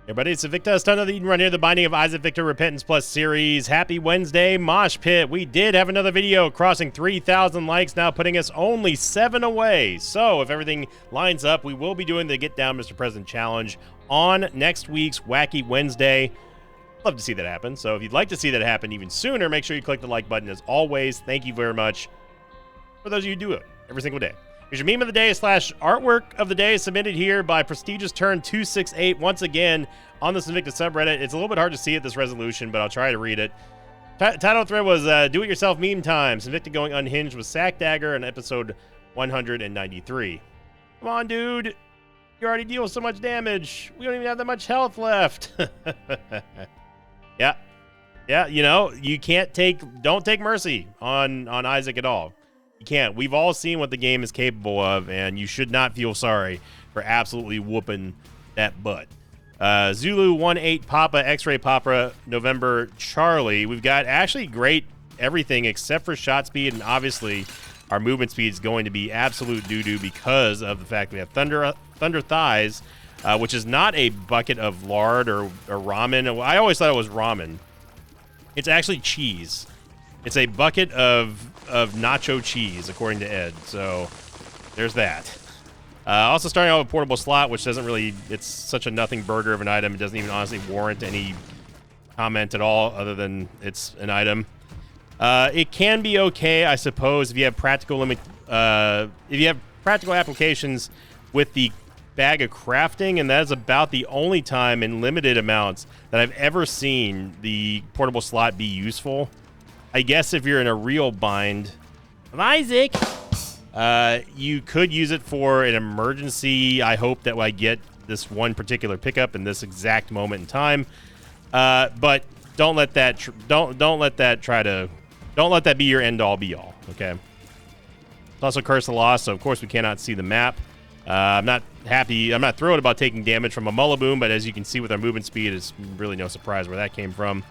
Everybody, it's Invicta, Ton of the Eden Run here, the Binding of Isaac Victor Repentance Plus series. Happy Wednesday, Mosh Pit. We did have another video crossing 3,000 likes, now putting us only 7 away. So if everything lines up, we will be doing the Get Down Mr. President Challenge on next week's Wacky Wednesday. Love to see that happen. So if you'd like to see that happen even sooner, make sure you click the like button as always. Thank you very much for those of you who do it every single day. Here's your meme of the day / artwork of the day submitted here by Prestigious Turn 268 once again on the Invicta subreddit. It's a little bit hard to see at this resolution, but I'll try to read it. Title thread was Do-It-Yourself Meme Time. Invicta going unhinged with Sack Dagger in episode 193. Come on, dude. You already deal so much damage. We don't even have that much health left. Yeah, you know, you don't take mercy on Isaac at all. You can't. We've all seen what the game is capable of, and you should not feel sorry for absolutely whooping that butt. Zulu 18 Papa, X-Ray Papa, November Charlie. We've got actually great everything except for shot speed, and obviously our movement speed is going to be absolute doo-doo because of the fact we have Thunder Thighs, which is not a bucket of lard or ramen. I always thought it was ramen. It's actually cheese. It's a bucket of nacho cheese, according to Ed. So there's that. Also starting out with Portable Slot, which doesn't really, it's such a nothing burger of an item. It doesn't even honestly warrant any comment at all other than it's an item. It can be okay, I suppose, if you have practical applications with the bag of crafting, and that is about the only time in limited amounts that I've ever seen the Portable Slot be useful. I guess if you're in a real bind of Isaac, you could use it for an emergency. I hope that I get this one particular pickup in this exact moment in time. But don't let that be your end all be all. Okay. It's also Curse of Loss, so of course we cannot see the map. I'm not thrilled about taking damage from a Mullaboom, but as you can see with our movement speed, it's really no surprise where that came from.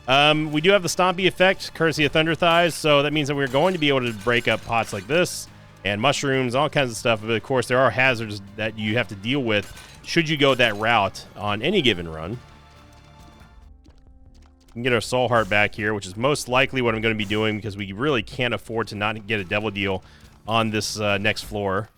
We do have the Stompy effect, courtesy of Thunder Thighs, so that means that we're going to be able to break up pots like this, and mushrooms, all kinds of stuff, but of course there are hazards that you have to deal with should you go that route on any given run. We can get our Soul Heart back here, which is most likely what I'm going to be doing because we really can't afford to not get a Devil Deal on this next floor.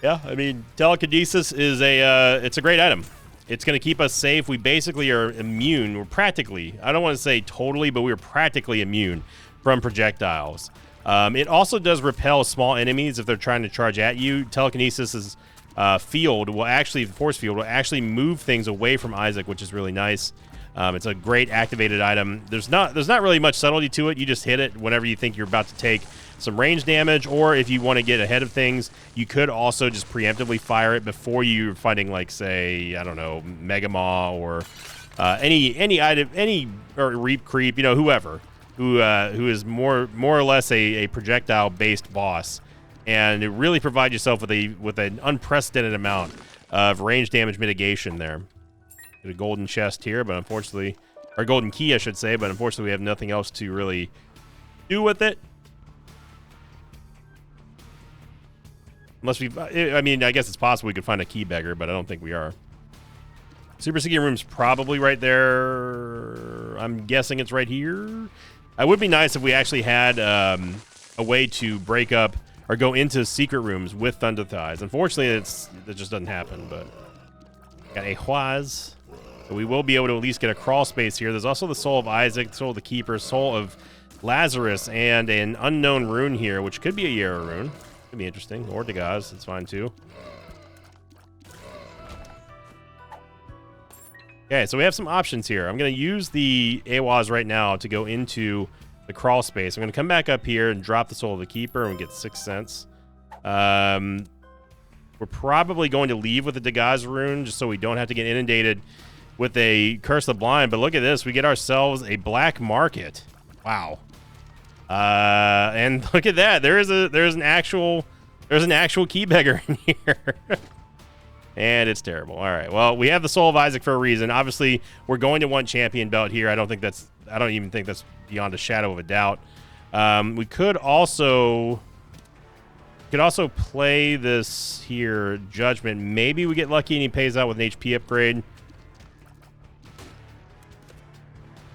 Yeah, I mean, Telekinesis is it's a great item. It's going to keep us safe. We basically are immune. We're practically, I don't want to say totally, but we're practically immune from projectiles. It also does repel small enemies if they're trying to charge at you. Telekinesis' force field will actually move things away from Isaac, which is really nice. It's a great activated item. There's not really much subtlety to it. You just hit it whenever you think you're about to take some range damage, or if you want to get ahead of things, you could also just preemptively fire it before you're fighting, like, say, I don't know, Mega Maw or any item, or Reap Creep, you know, whoever who is more or less a projectile based boss, and it really provides yourself with an unprecedented amount of range damage mitigation there. Get a golden chest here, but unfortunately, or golden key, I should say, but unfortunately we have nothing else to really do with it. Unless I mean, I guess it's possible we could find a key beggar, but I don't think we are. Super Secret Room's probably right there. I'm guessing it's right here. It would be nice if we actually had a way to break up or go into secret rooms with Thunder Thighs. Unfortunately, it just doesn't happen, but got a Huaz. So we will be able to at least get a crawl space here. There's also the Soul of Isaac, Soul of the Keeper, Soul of Lazarus, and an unknown rune here, which could be a Yarrow rune. Could be interesting. Or Dagaz, that's fine too. Okay, so we have some options here. I'm going to use the AWAS right now to go into the crawl space. I'm going to come back up here and drop the Soul of the Keeper, and we get 6 cents. We're probably going to leave with the Dagaz rune just so we don't have to get inundated with a Curse of the Blind. But look at this. We get ourselves a black market. Wow. And look at that. There's an actual key beggar in here. And it's terrible. All right. Well, we have the Soul of Isaac for a reason. Obviously, we're going to want champion belt here. I don't even think that's beyond a shadow of a doubt. We could also Could also play this here, Judgment. Maybe we get lucky and he pays out with an HP upgrade.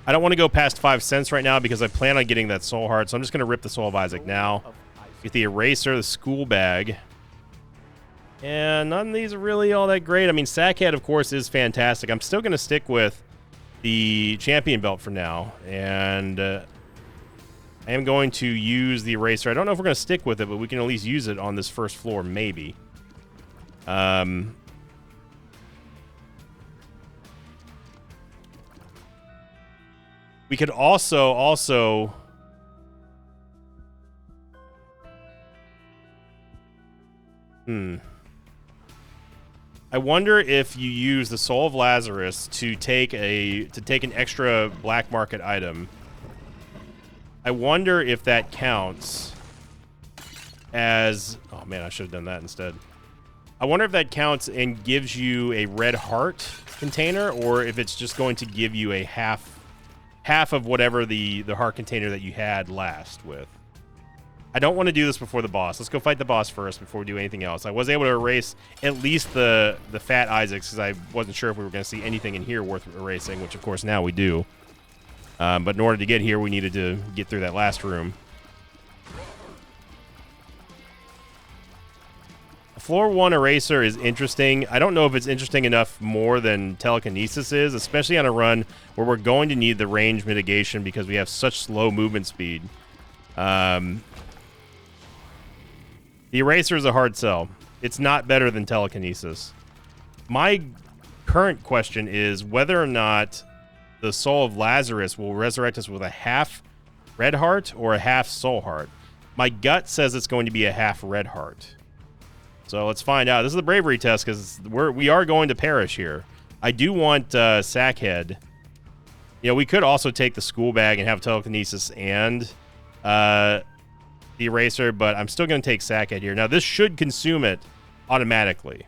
I don't want to go past 5 cents right now because I plan on getting that Soul Heart, so I'm just going to rip the Soul of Isaac now. Get the Eraser, the School Bag. And none of these are really all that great. I mean, Sackhead, of course, is fantastic. I'm still going to stick with the Champion Belt for now. And I am going to use the Eraser. I don't know if we're going to stick with it, but we can at least use it on this first floor, maybe. We could also I wonder if you use the Soul of Lazarus to take an extra black market item. I wonder if that counts as... Oh man, I should have done that instead. I wonder if that counts and gives you a red heart container, or if it's just going to give you a half of whatever the heart container that you had last with. I don't want to do this before the boss. Let's go fight the boss first before we do anything else. I was able to erase at least the fat Isaacs because I wasn't sure if we were going to see anything in here worth erasing, which of course now we do. But in order to get here, we needed to get through that last room. Floor 1 Eraser is interesting. I don't know if it's interesting enough more than Telekinesis is, especially on a run where we're going to need the range mitigation because we have such slow movement speed. The Eraser is a hard sell. It's not better than Telekinesis. My current question is whether or not the Soul of Lazarus will resurrect us with a half red heart or a half soul heart. My gut says it's going to be a half red heart. So let's find out. This is the bravery test because we are going to perish here. I do want Sackhead. You know, we could also take the School Bag and have Telekinesis and the Eraser, but I'm still going to take Sackhead here. Now, this should consume it automatically.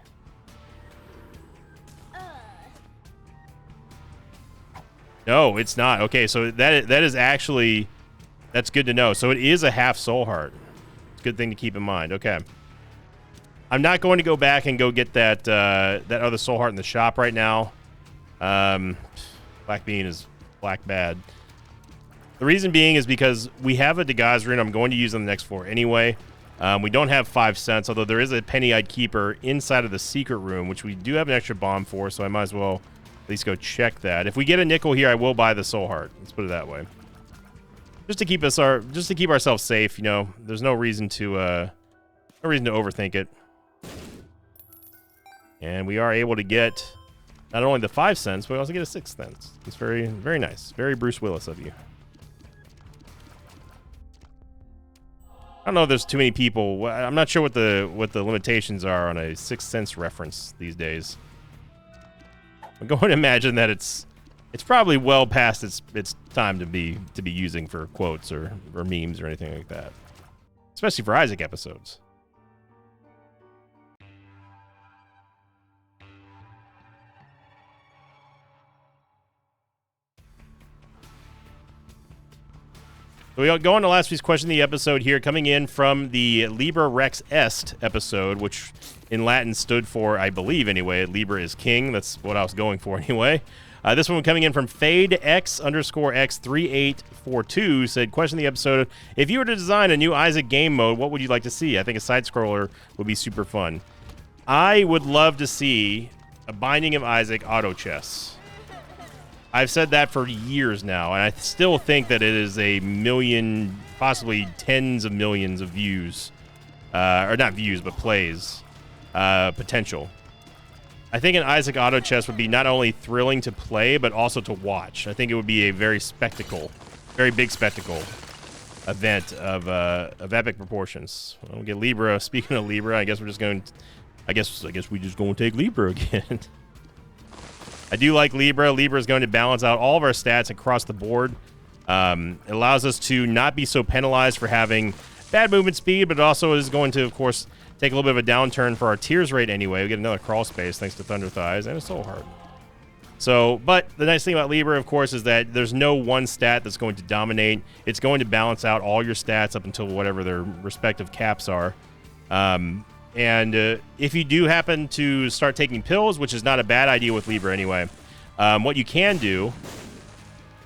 No, it's not. Okay, so that is actually... That's good to know. So it is a half soul heart. It's a good thing to keep in mind. Okay. I'm not going to go back and go get that other soul heart in the shop right now. Black Bean is black bad. The reason being is because we have a Degaz rune I'm going to use on the next floor anyway. We don't have 5 cents, although there is a Penny-Eyed Keeper inside of the secret room, which we do have an extra bomb for, so I might as well at least go check that. If we get a nickel here, I will buy the soul heart. Let's put it that way. Just to keep ourselves safe, you know. There's no reason to overthink it. And we are able to get not only the 5 cents, but we also get a 6 cents. It's very, very nice. Very Bruce Willis of you. I don't know if there's too many people. I'm not sure what the limitations are on a 6 cents reference these days. I'm going to imagine that it's probably well past its time to be using for quotes or memes or anything like that. Especially for Isaac episodes. So we go on to last week's question of the episode here, coming in from the Liber Rex Est episode, which in Latin stood for, I believe anyway, Liber is king. That's what I was going for anyway. This one coming in from FadeX_X3842 said, question of the episode, if you were to design a new Isaac game mode, what would you like to see? I think a side-scroller would be super fun. I would love to see a Binding of Isaac auto chess. I've said that for years now, and I still think that it is a million, possibly tens of millions of views, or not views, but plays, potential. I think an Isaac auto chess would be not only thrilling to play, but also to watch. I think it would be a very big spectacle event of epic proportions. We'll get Libra. Speaking of Libra, I guess we're just going. I guess we just going to take Libra again. I do like Libra. Libra is going to balance out all of our stats across the board. It allows us to not be so penalized for having bad movement speed, but it also is going to, of course, take a little bit of a downturn for our tears rate anyway. We get another crawl space thanks to Thunder Thighs and a Soul Heart. So, but the nice thing about Libra, of course, is that there's no one stat that's going to dominate. It's going to balance out all your stats up until whatever their respective caps are. If you do happen to start taking pills, which is not a bad idea with Libra anyway, what you can do,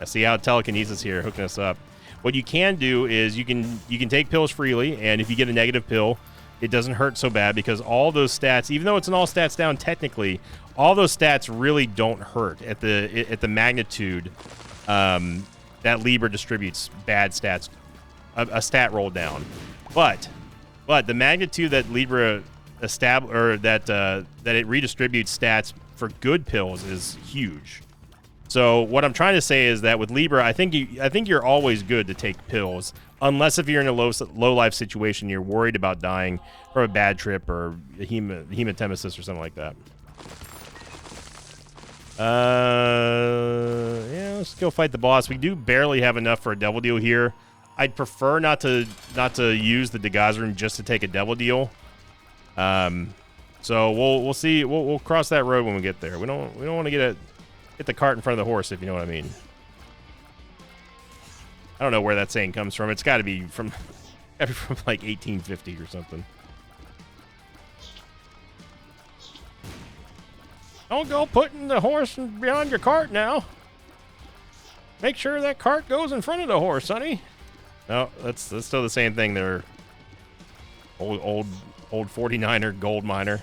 I see how telekinesis here hooking us up. What you can do is you can take pills freely, and if you get a negative pill, it doesn't hurt so bad because all those stats, even though it's an all stats down technically, all those stats really don't hurt at the magnitude that Libra distributes bad stats, a stat roll down. But the magnitude that Libra that it redistributes stats for good pills is huge. So what I'm trying to say is that with Libra, I think you're always good to take pills, unless if you're in a low life situation, you're worried about dying from a bad trip or a hematemesis or something like that. Yeah, let's go fight the boss. We do barely have enough for a devil deal here. I'd prefer not to use the Degaz room just to take a devil deal. So we'll see. We'll cross that road when we get there. We don't want to get the cart in front of the horse, if you know what I mean. I don't know where that saying comes from. It's got to be from like 1850 or something. Don't go putting the horse behind your cart now. Make sure that cart goes in front of the horse, sonny. No, that's still the same thing. They're old 49er gold miner.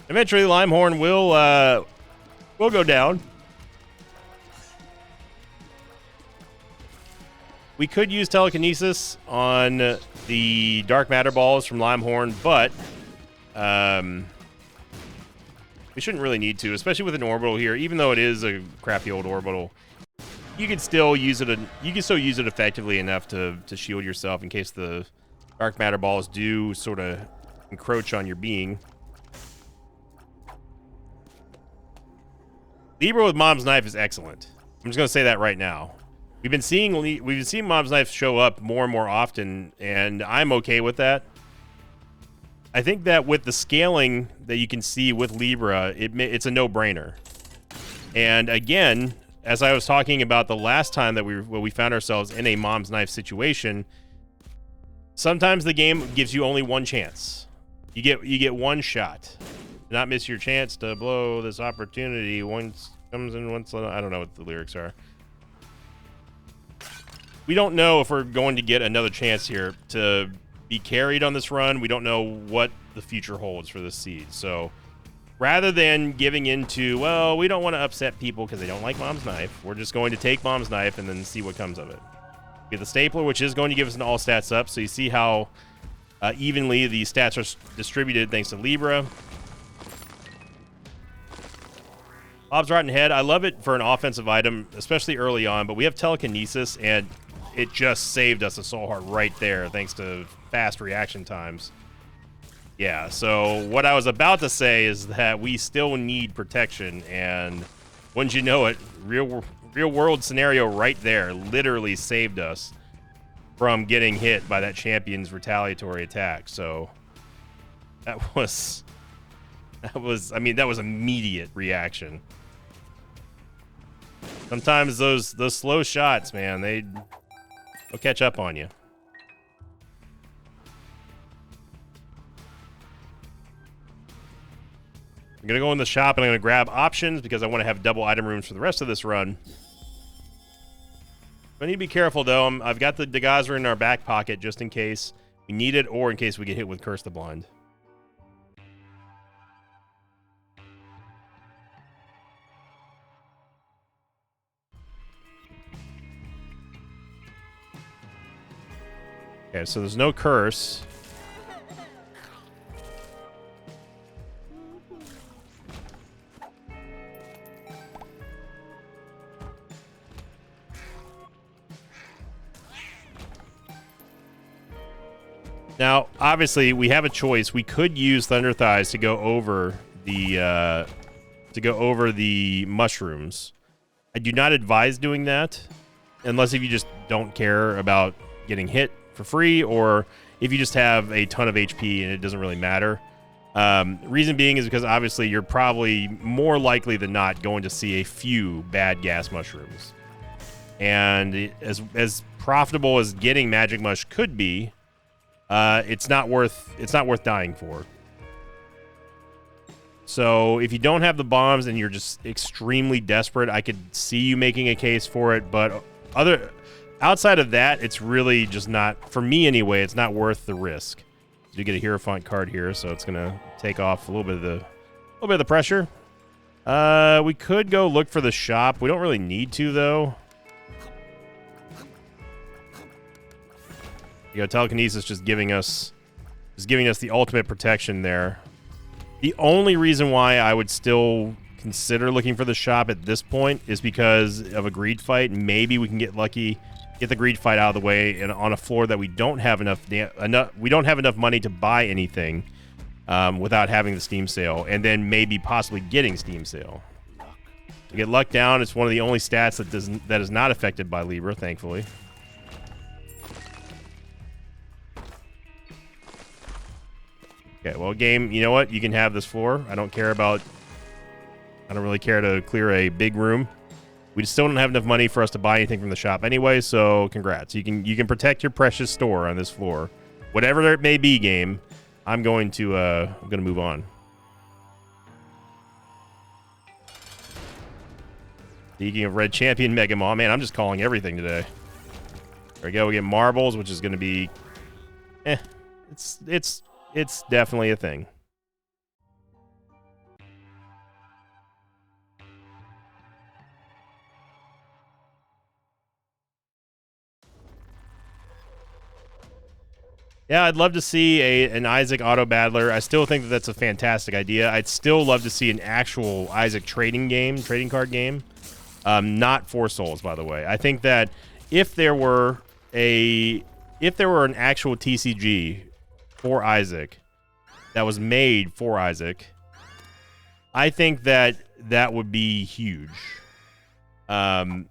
Eventually, Limehorn will go down. We could use telekinesis on the dark matter balls from Limehorn, but we shouldn't really need to, especially with an orbital here. Even though it is a crappy old orbital, you can still use it. You can still use it effectively enough to shield yourself in case the dark matter balls do sort of encroach on your being. Libra with Mom's Knife is excellent. I'm just gonna say that right now. We've been seeing Mom's Knife show up more and more often, and I'm okay with that. I think that with the scaling that you can see with Libra, it's a no-brainer. And again, as I was talking about the last time that we found ourselves in a Mom's Knife situation, sometimes the game gives you only one chance. You get one shot. Do not miss your chance to blow this opportunity. Once comes in once. I don't know what the lyrics are. We don't know if we're going to get another chance here to be carried on this run. We don't know what the future holds for this seed. So rather than giving into, well, we don't want to upset people because they don't like Mom's Knife, we're just going to take Mom's Knife and then see what comes of it. We get the Stapler, which is going to give us an all stats up. So you see how evenly the stats are distributed thanks to Libra. Bob's Rotten Head, I love it for an offensive item, especially early on, but we have telekinesis, and it just saved us a soul heart right there thanks to fast reaction times. Yeah, so what I was about to say is that we still need protection, and wouldn't you know it, real world scenario right there literally saved us from getting hit by that champion's retaliatory attack. So that was immediate reaction. Sometimes those slow shots, man, they'll catch up on you. I'm going to go in the shop and I'm going to grab options because I want to have double item rooms for the rest of this run. I need to be careful, though. I've got the Degazra in our back pocket just in case we need it or in case we get hit with Curse the Blind. Okay, so there's no curse. Now, obviously, we have a choice. We could use Thunder Thighs to go over the mushrooms. I do not advise doing that, unless if you just don't care about getting hit for free, or if you just have a ton of HP and it doesn't really matter. Reason being is because obviously you're probably more likely than not going to see a few bad gas mushrooms. And as profitable as getting Magic Mush could be, it's not worth dying for. So if you don't have the bombs and you're just extremely desperate, I could see you making a case for it. But outside of that, it's really just not, for me anyway, it's not worth the risk. You get a Hierophant card here, so it's gonna take off a little bit of the pressure. We could go look for the shop. We don't really need to though. You know, Telekinesis just giving us the ultimate protection there. The only reason why I would still consider looking for the shop at this point is because of a greed fight. Maybe we can get lucky, get the greed fight out of the way, and on a floor that we don't have enough money to buy anything without having the Steam sale, and then maybe possibly getting Steam sale. To get luck down, it's one of the only stats that is not affected by Libra, thankfully. Okay, well, game, you know what? You can have this floor. I don't really care to clear a big room. We still don't have enough money for us to buy anything from the shop anyway, so congrats. You can protect your precious store on this floor. Whatever it may be, game, I'm going to move on. Speaking of Red Champion Mega Maw, man, I'm just calling everything today. There we go. We get marbles, which is going to be it's definitely a thing. Yeah, I'd love to see an Isaac auto battler. I still think that's a fantastic idea. I'd still love to see an actual Isaac trading card game. Not 4 Souls, by the way. I think that if there were an actual TCG for Isaac that was made for Isaac, I think that would be huge. You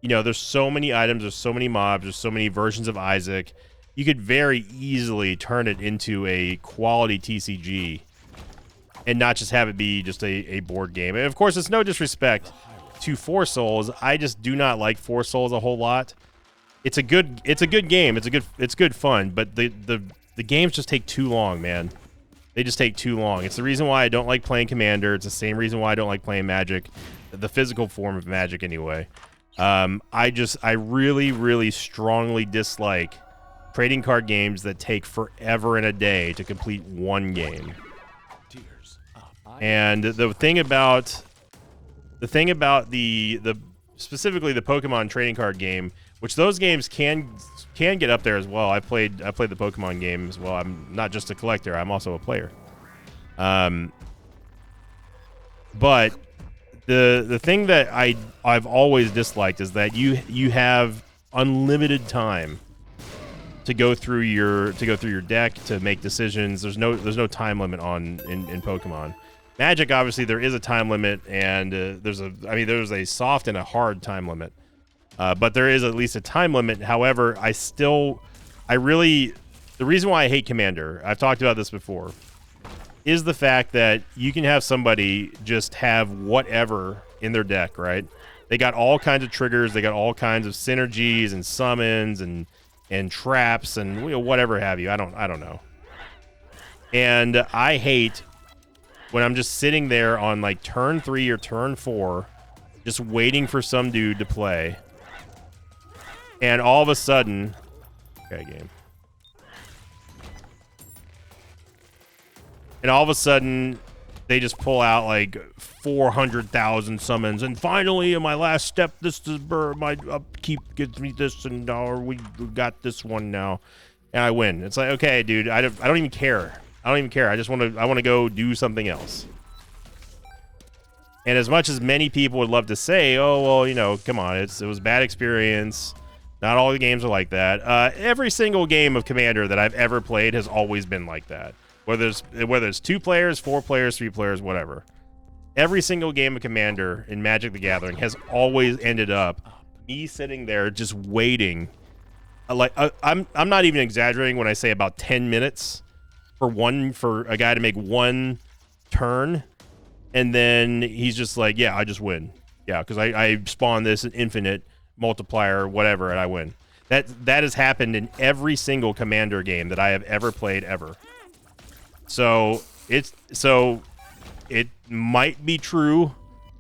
know, there's so many items, there's so many mobs, there's so many versions of Isaac. You could very easily turn it into a quality TCG and not just have it be just a board game. And of course, it's no disrespect to 4 Souls. I just do not like 4 Souls a whole lot. It's a good game. It's good fun, but the games just take too long, man. They just take too long. It's the reason why I don't like playing Commander. It's the same reason why I don't like playing Magic, the physical form of Magic anyway. I really, really strongly dislike trading card games that take forever and a day to complete one game. And the thing about the specifically the Pokemon trading card game, which those games can get up there as well. I played the Pokemon game as well. I'm not just a collector, I'm also a player. But the thing that I've always disliked is that you have unlimited time to go through your deck to make decisions. There's no time limit in Pokemon. Magic, obviously, there is a time limit, and there's a soft and a hard time limit. But there is at least a time limit. However, the reason why I hate Commander, I've talked about this before, is the fact that you can have somebody just have whatever in their deck, right? They got all kinds of triggers, they got all kinds of synergies and summons and traps and whatever have you. I don't know. And I hate when I'm just sitting there on like turn 3 or turn 4, just waiting for some dude to play. And all of a sudden, okay, game. And all of a sudden, they just pull out like 400,000 summons, and finally, in my last step, this is my upkeep gives me this, and we got this one now, and I win. It's like, okay, dude, I don't even care. I don't even care. I want to go do something else. And as much as many people would love to say, oh well, come on, it was a bad experience. Not all the games are like that. Every single game of Commander that I've ever played has always been like that. Whether it's 2 players, 4 players, 3 players, whatever. Every single game of Commander in Magic the Gathering has always ended up me sitting there just waiting. I'm not even exaggerating when I say about 10 minutes for a guy to make one turn, and then he's just like, yeah, I just win. Yeah, because I spawn this infinite multiplier, whatever, and I win. That has happened in every single Commander game that I have ever played ever. So it might be true.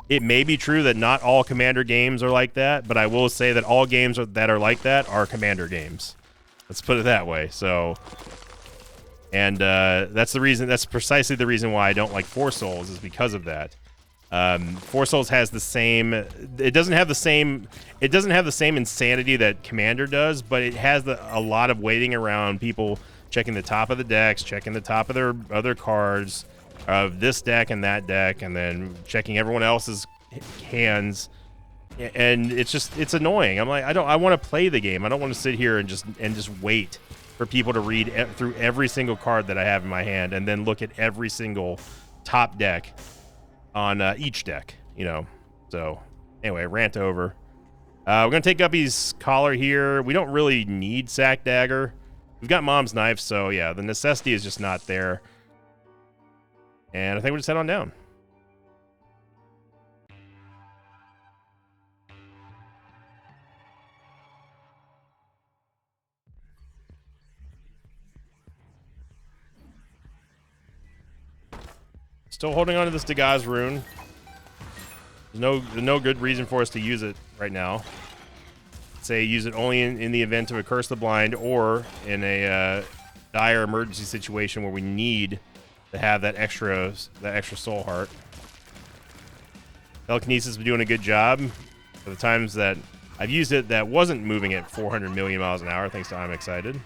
It may be true that not all Commander games are like that, but I will say that all games that are like that are Commander games. Let's put it that way. So, and that's precisely the reason why I don't like Four Souls, is because of that. Four Souls has the same. It doesn't have the same insanity that Commander does, but it has a lot of waiting around, people checking the top of the decks, checking the top of their other cards of this deck and that deck, and then checking everyone else's hands, and it's annoying. I'm like, I want to play the game. I don't want to sit here and just wait for people to read through every single card that I have in my hand and then look at every single top deck on each deck, you know. So anyway, rant over. We're gonna take Guppy's collar here. We don't really need Sack Dagger. We've got Mom's Knife, so yeah, the necessity is just not there. And I think we'll just head on down. Still holding on to this Dagaz rune. There's no good reason for us to use it right now. Say use it only in the event of a Curse the Blind, or in a dire emergency situation where we need to have that extra soul heart. Telekinesis has been doing a good job. For the times that I've used it that wasn't moving at 400 million miles an hour, thanks to I'm Excited.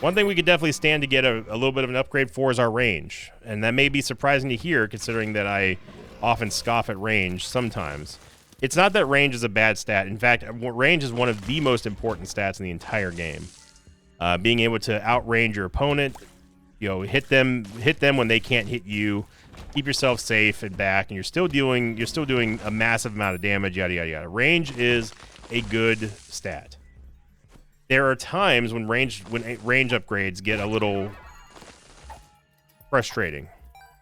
One thing we could definitely stand to get a little bit of an upgrade for is our range. And that may be surprising to hear, considering that I often scoff at range sometimes. It's not that range is a bad stat. In fact, range is one of the most important stats in the entire game. Being able to outrange your opponent, you know, hit them when they can't hit you, keep yourself safe and back, and you're still doing a massive amount of damage, yada yada yada. Range is a good stat. There are times when range upgrades get a little frustrating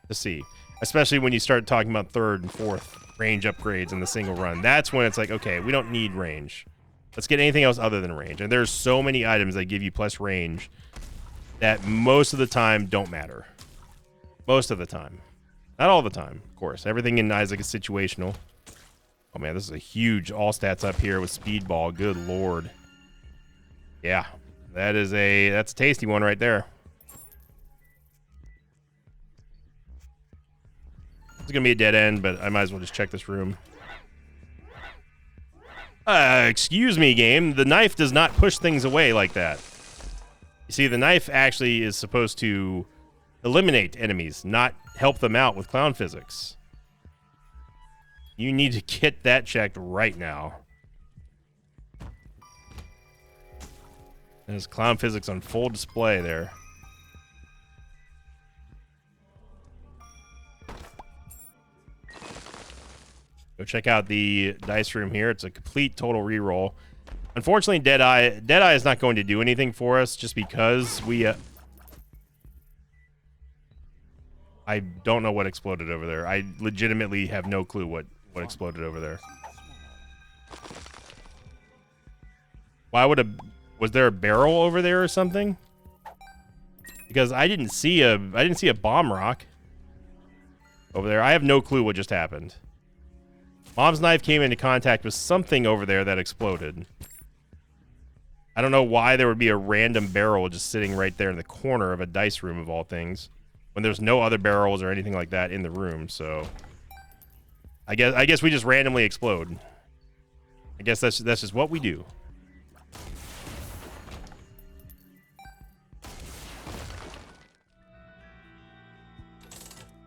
to see, especially when you start talking about third and fourth range upgrades in the single run. That's when it's like, okay, we don't need range. Let's get anything else other than range. And there's so many items that give you plus range that most of the time don't matter. Most of the time. Not all the time, of course. Everything in Isaac is situational. Oh man, this is a huge all stats up here with Speedball. Good lord. Yeah, that's a tasty one right there. It's gonna be a dead end, but I might as well just check this room. Excuse me, game. The knife does not push things away like that. You see, the knife actually is supposed to eliminate enemies, not help them out with clown physics. You need to get that checked right now. There's clown physics on full display there. Go check out the dice room here. It's a complete total reroll. Unfortunately, Deadeye is not going to do anything for us just because we... I don't know what exploded over there. I legitimately have no clue what exploded over there. Why would was there a barrel over there or something? Because I didn't see a bomb rock over there. I have no clue what just happened. Mom's knife came into contact with something over there that exploded. I don't know why there would be a random barrel just sitting right there in the corner of a dice room of all things, when there's no other barrels or anything like that in the room. So I guess we just randomly explode. I guess that's just what we do.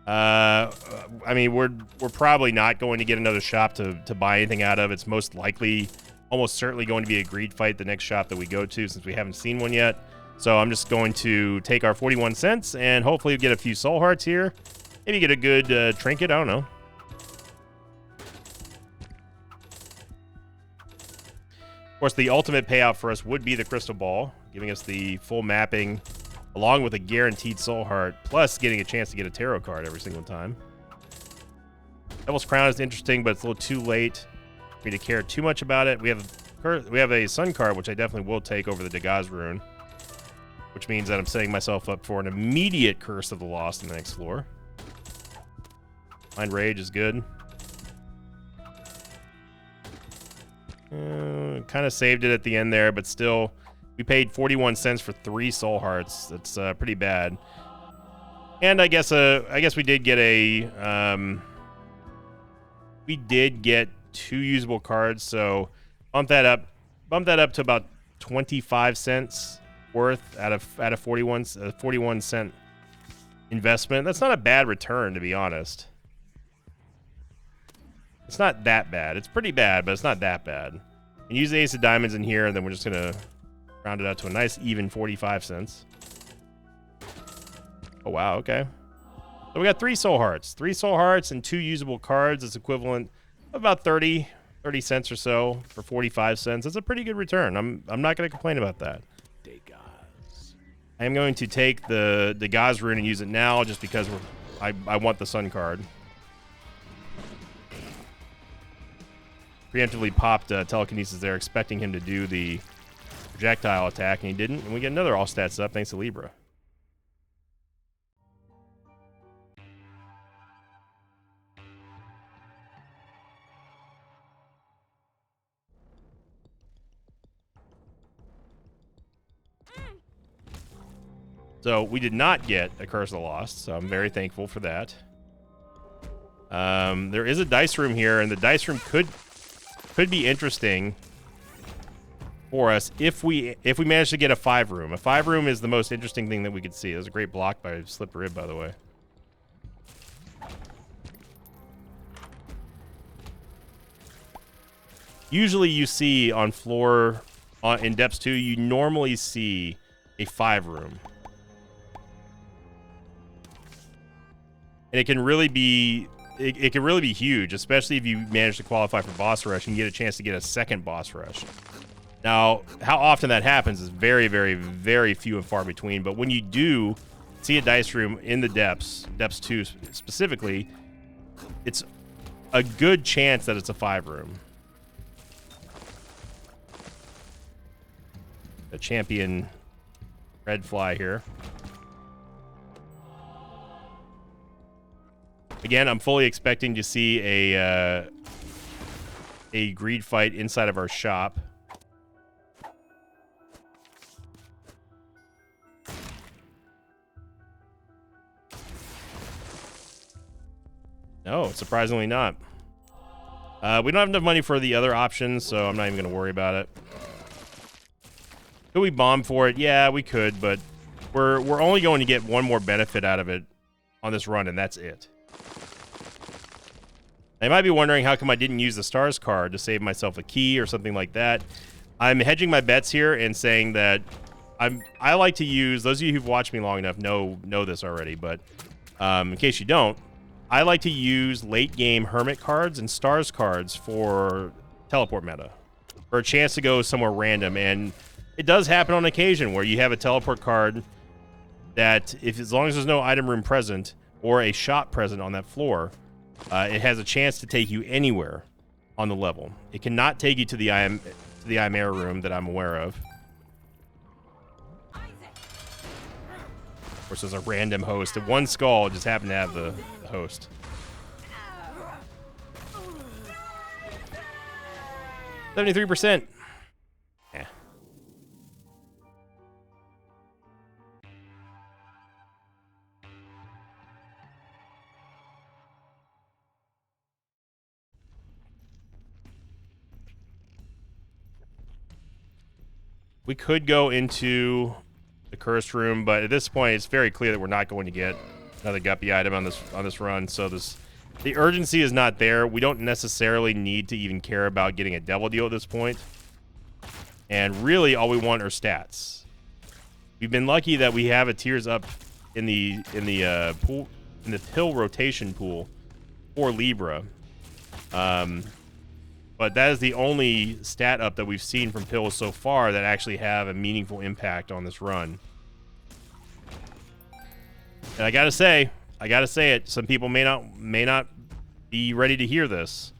I mean, we're probably not going to get another shop to buy anything out of. It's most likely, almost certainly going to be a greed fight the next shop that we go to, since we haven't seen one yet. So I'm just going to take our 41 cents and hopefully get a few soul hearts here. Maybe get a good trinket. I don't know. Of course, the ultimate payout for us would be the Crystal Ball, giving us the full mapping, along with a guaranteed Soul Heart, plus getting a chance to get a Tarot card every single time. Devil's Crown is interesting, but it's a little too late for me to care too much about it. We have a Sun card, which I definitely will take over the Dagaz rune, which means that I'm setting myself up for an immediate Curse of the Lost in the next floor. Mind Rage is good. Kind of saved it at the end there, but still, we paid 41 cents for 3 Soul Hearts. That's pretty bad. And I guess we did get we did get 2 usable cards, so bump that up to about 25 cents worth out of 41 cent investment. That's not a bad return, to be honest. It's not that bad. It's pretty bad, but it's not that bad. And use the Ace of Diamonds in here, and then we're just gonna round it out to a nice even 45 cents. Oh wow, okay. So we got 3 Soul Hearts. 3 Soul Hearts and 2 usable cards. It's equivalent of about 30 cents or so for 45 cents. That's a pretty good return. I'm not gonna complain about that. I am going to take the Dagaz rune and use it now just because I want the Sun card. Preemptively popped Telekinesis there, expecting him to do the projectile attack, and he didn't. And we get another all stats up thanks to Libra. So we did not get a Curse of the Lost, so I'm very thankful for that. There is a dice room here, and the dice room could be interesting for us if we manage to get a 5 room. A 5 room is the most interesting thing that we could see. It was a great block by Slip Rib, by the way. Usually you see on floor in Depths 2, you normally see a 5 room. And it can really be huge, especially if you manage to qualify for Boss Rush and you get a chance to get a second Boss Rush. Now, how often that happens is very, very, very few and far between. But when you do see a dice room in the Depths 2 specifically, it's a good chance that it's a 5 room. A champion red fly here. Again, I'm fully expecting to see a greed fight inside of our shop. No, surprisingly not. We don't have enough money for the other options, so I'm not even going to worry about it. Could we bomb for it? Yeah, we could, but we're only going to get one more benefit out of it on this run, and that's it. I might be wondering how come I didn't use the Stars card to save myself a key or something like that. I'm hedging my bets here and saying that I like to use, those of you who've watched me long enough know this already, but in case you don't, I like to use late game Hermit cards and Stars cards for teleport meta, for a chance to go somewhere random. And it does happen on occasion where you have a teleport card that, as long as there's no item room present or a shop present on that floor, it has a chance to take you anywhere on the level. It cannot take you to the Imera room that I'm aware of. Of course, there's a random host. At one skull, just happened to have the host. %. Yeah. We could go into the cursed room, but at this point, it's very clear that we're not going to get another guppy item on this run. So the urgency is not there. We don't necessarily need to even care about getting a devil deal at this point. And really, all we want are stats. We've been lucky that we have a Tears Up in the pill rotation pool for Libra. But that is the only stat up that we've seen from pills so far that actually have a meaningful impact on this run. And I gotta say it. Some people may not be ready to hear this.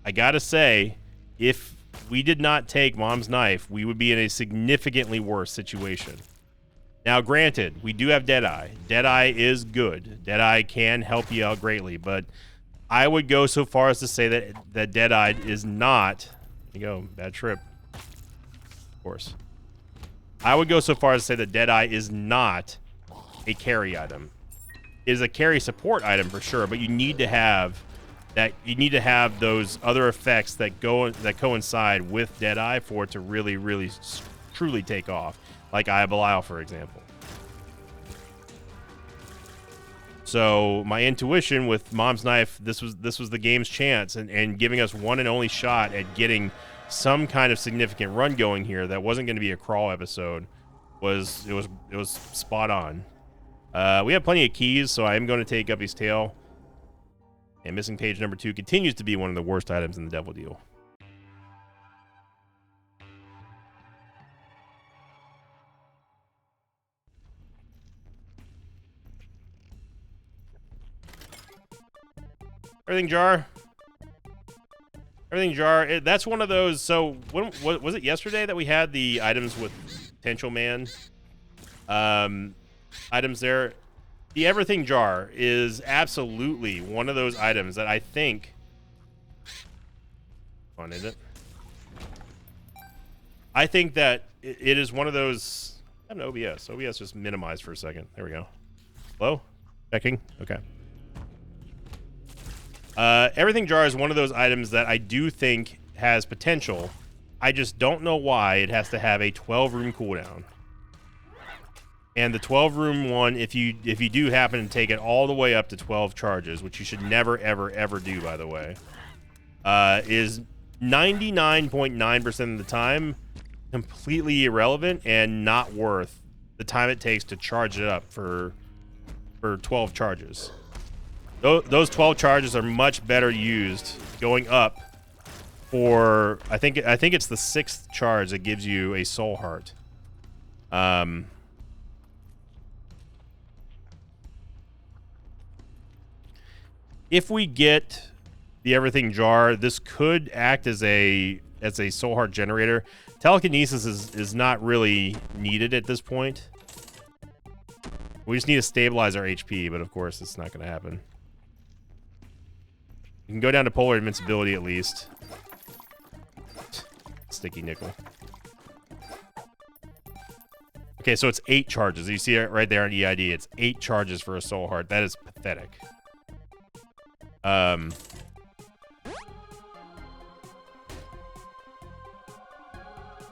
I gotta say, if we did not take Mom's Knife, we would be in a significantly worse situation. Now, granted, we do have Deadeye. Deadeye is good. Deadeye can help you out greatly, but I would go so far as to say that Deadeye is not... There you go, bad trip. Of course. I would go so far as to say that Deadeye is not a carry item. It is a carry support item for sure, but you need to have that. You need to have those other effects that coincide with Deadeye for it to really truly take off, like Eye of Belial, for example. So my intuition with Mom's Knife, this was the game's chance, and giving us one and only shot at getting some kind of significant run going here that wasn't going to be a crawl episode. Was spot on. We have plenty of keys, so I am going to take Guppy's Tail. And Missing Page number 2 continues to be one of the worst items in the Devil Deal. Everything Jar. Everything Jar. That's one of those. So, when, was it yesterday that we had the items with Potential Man? Items there. The Everything Jar is absolutely one of those items that I think... Fun, is it? I think that it is one of those... I have an OBS. OBS just minimized for a second. There we go. Hello? Checking? Okay. Everything Jar is one of those items that I do think has potential. I just don't know why it has to have a 12-room cooldown. And the 12-room one, if you do happen to take it all the way up to 12 charges, which you should never, ever do, by the way, is 99.9% of the time completely irrelevant and not worth the time it takes to charge it up for 12 charges. Those 12 charges are much better used going up for, I think it's the 6th charge that gives you a Soul Heart. If we get the Everything Jar, this could act as a Soul Heart generator. Telekinesis is not really needed at this point. We just need to stabilize our HP, but of course it's not going to happen. You can go down to Polar Invincibility at least. Sticky Nickel. Okay, so it's 8 charges. You see it right there on EID. It's 8 charges for a Soul Heart. That is pathetic. I'm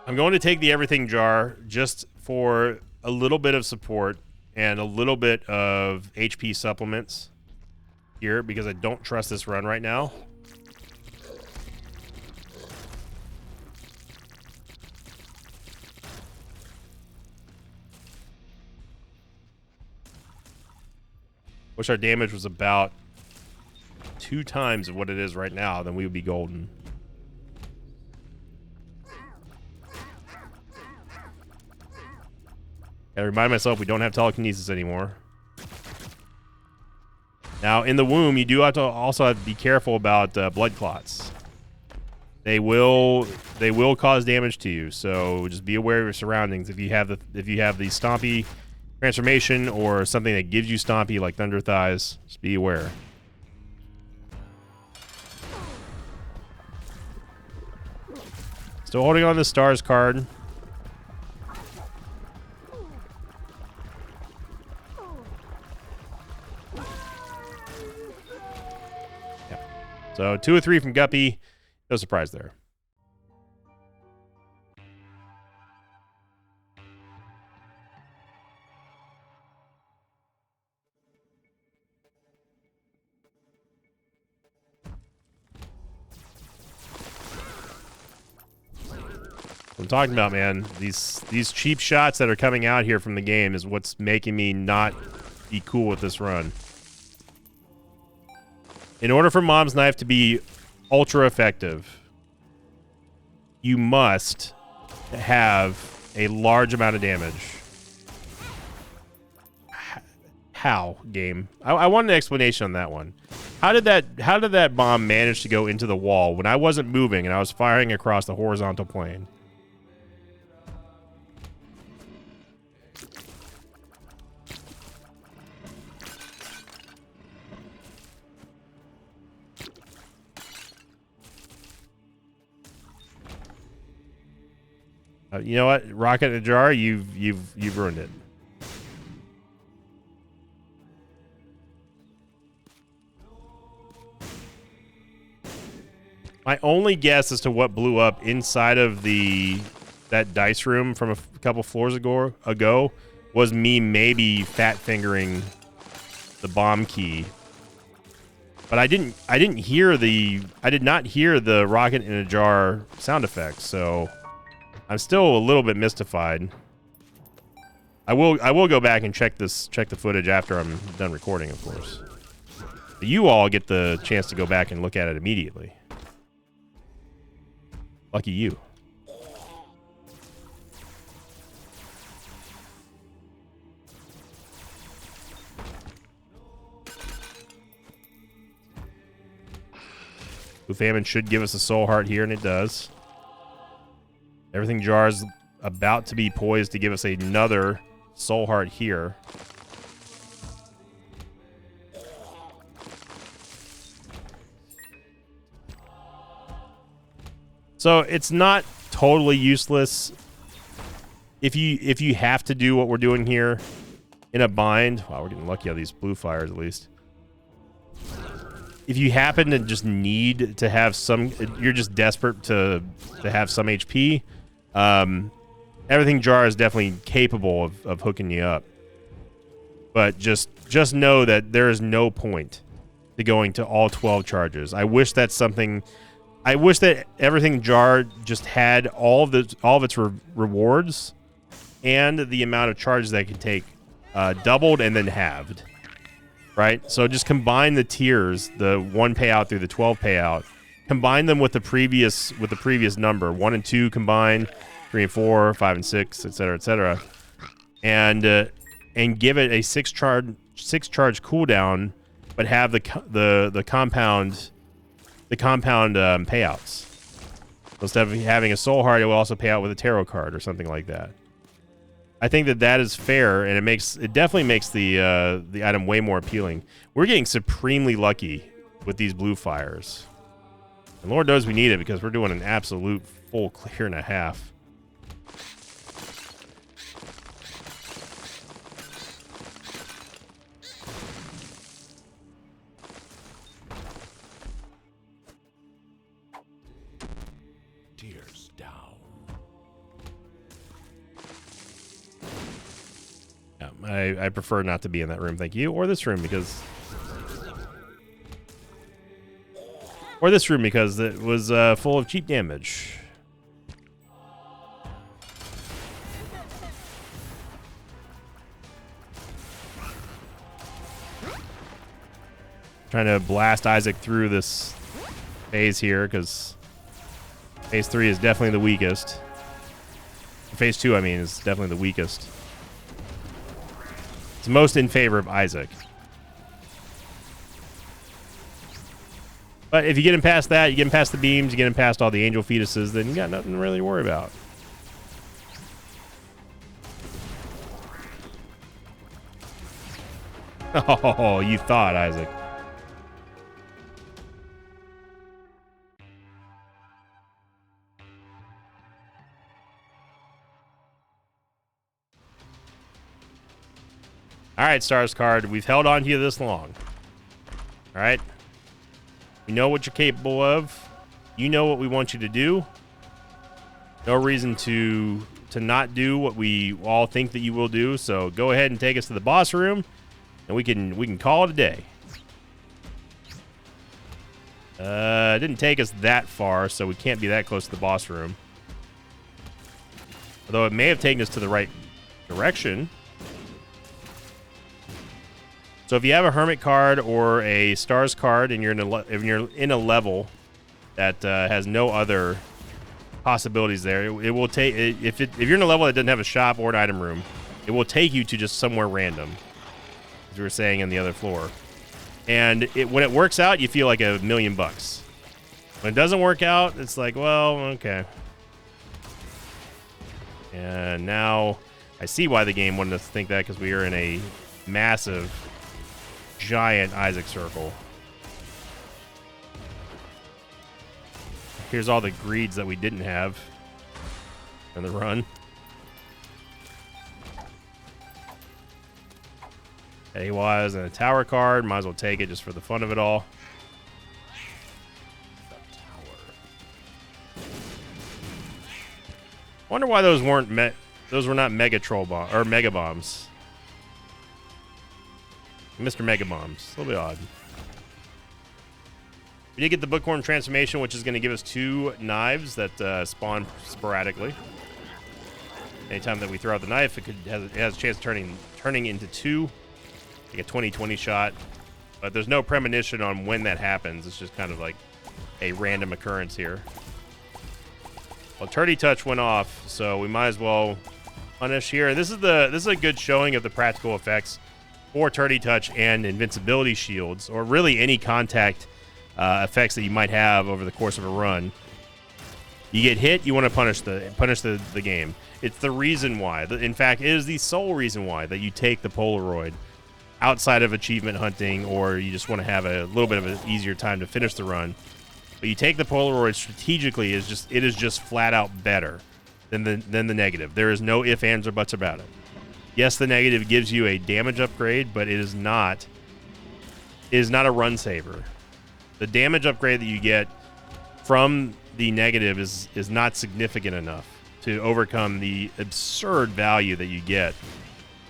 going to take the Everything Jar just for a little bit of support and a little bit of HP supplements here because I don't trust this run right now. Wish our damage was about 2 times of what it is right now, then we would be golden. Gotta remind myself we don't have telekinesis anymore. Now, in the womb, you do have to also have to be careful about blood clots. They will cause damage to you, so just be aware of your surroundings. If you have the Stompy transformation or something that gives you Stompy like Thunder Thighs, just be aware. Still holding on to the Stars card. Yeah. So 2 or 3 from Guppy. No surprise there. I'm talking about, man, these cheap shots that are coming out here from the game is what's making me not be cool with this run. In order for Mom's Knife to be ultra effective, you must have a large amount of damage. How, game? I want an explanation on that one. How did that bomb manage to go into the wall when I wasn't moving and I was firing across the horizontal plane? You know what? Rocket in a jar, you've ruined it. My only guess as to what blew up inside of that dice room from a couple floors ago was me maybe fat fingering the bomb key. But I did not hear the rocket in a jar sound effect, so I'm still a little bit mystified. I will go back and check the footage after I'm done recording, of course. But you all get the chance to go back and look at it immediately. Lucky you. Blue Famine should give us a soul heart here, and it does. Everything Jar's about to be poised to give us another soul heart here. So it's not totally useless if you have to do what we're doing here in a bind. Wow, we're getting lucky on these blue fires at least. If you happen to just need to have some, you're just desperate to have some HP. Everything Jar is definitely capable of hooking you up. But just know that there is no point to going to all 12 charges. I wish that everything Jar just had all of its rewards and the amount of charges that it can take doubled and then halved. Right? So just combine the tiers, the 1 payout through the 12 payout. Combine them with the previous number, 1 and 2 combined, 3 and 4, 5 and 6, etc., and give it a 6 charge cooldown, but have the compound payouts. So instead of having a soul heart, it will also pay out with a tarot card or something like that. I think that is fair, and it definitely makes the item way more appealing. We're getting supremely lucky with these blue fires. And Lord knows we need it because we're doing an absolute full clear and a half. Tears down. Yeah, I prefer not to be in that room, thank you, or this room because it was full of cheap damage. Trying to blast Isaac through this phase here because phase 3 is definitely the weakest. Phase 2, I mean, is definitely the weakest. It's most in favor of Isaac. But if you get him past that, you get him past the beams, you get him past all the angel fetuses, then you got nothing really to worry about. Oh, you thought, Isaac. All right, Stars card, we've held on to you this long. All right. We know what you're capable of. You know what we want you to do. No reason to not do what we all think that you will do. So go ahead and take us to the boss room, and we can call it a day. It didn't take us that far, so we can't be that close to the boss room. Although it may have taken us to the right direction. So if you have a Hermit card or a Stars card and you're in a level that has no other possibilities there. It will take if you're in a level that doesn't have a shop or an item room, it will take you to just somewhere random, as we were saying on the other floor. And when it works out, you feel like $1 million. When it doesn't work out, it's like, well, okay. And now I see why the game wanted us to think that, because we are in a massive, giant Isaac circle. Here's all the greeds that we didn't have in the run. He was and a tower card. Might as well take it just for the fun of it all. Wonder why those weren't those were not Mega Troll Bomb or Mega Bombs. Mr. Mega Bombs. A little bit odd. We did get the Bookhorn transformation, which is going to give us 2 knives that spawn sporadically. Anytime that we throw out the knife, it has a chance of turning into 2, like a 20-20 shot. But there's no premonition on when that happens. It's just kind of like a random occurrence here. Well, Turdy Touch went off, so we might as well punish here. This is a good showing of the practical effects for Turdy Touch and invincibility shields, or really any contact effects that you might have over the course of a run. You get hit, you want to punish the game. It's the reason why. In fact, it is the sole reason why that you take the Polaroid outside of achievement hunting, or you just want to have a little bit of an easier time to finish the run. But you take the Polaroid strategically, it is just flat out better than the negative. There is no ifs, ands, or buts about it. Yes, the negative gives you a damage upgrade, but it is not a run saver. The damage upgrade that you get from the negative is not significant enough to overcome the absurd value that you get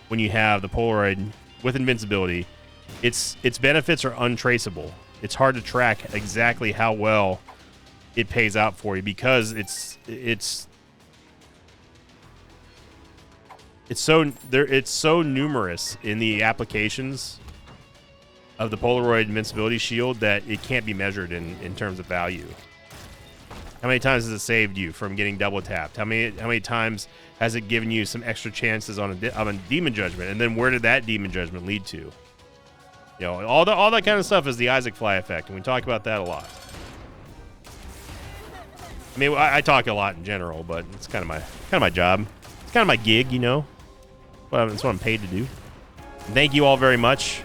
when you have the Polaroid with invincibility. Its benefits are untraceable. It's hard to track exactly how well it pays out for you, because it's so numerous in the applications of the Polaroid invincibility shield that it can't be measured in terms of value. How many times has it saved you from getting double tapped? How many times has it given you some extra chances on a demon judgment? And then where did that demon judgment lead to? You know, all that kind of stuff is the Isaac Fly effect, and we talk about that a lot. I mean, I talk a lot in general, but it's kind of my job. It's kind of my gig, you know. That's what I'm paid to do. And thank you all very much,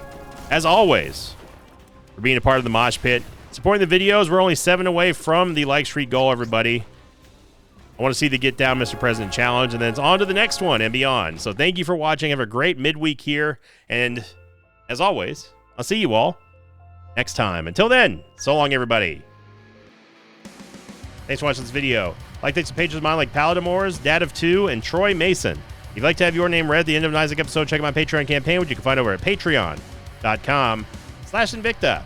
as always, for being a part of the Mosh Pit, supporting the videos. We're only 7 away from the like streak goal, everybody. I want to see the Get Down Mr. President challenge, and then it's on to the next one and beyond. So thank you for watching. Have a great midweek here, and as always, I'll see you all next time. Until then, so long, everybody. Thanks for watching this video. Like, take some pages of mine like Paladimores, Dad of 2, and Troy Mason. If you'd like to have your name read at the end of an Isaac episode, check out my Patreon campaign, which you can find over at patreon.com/Invicta.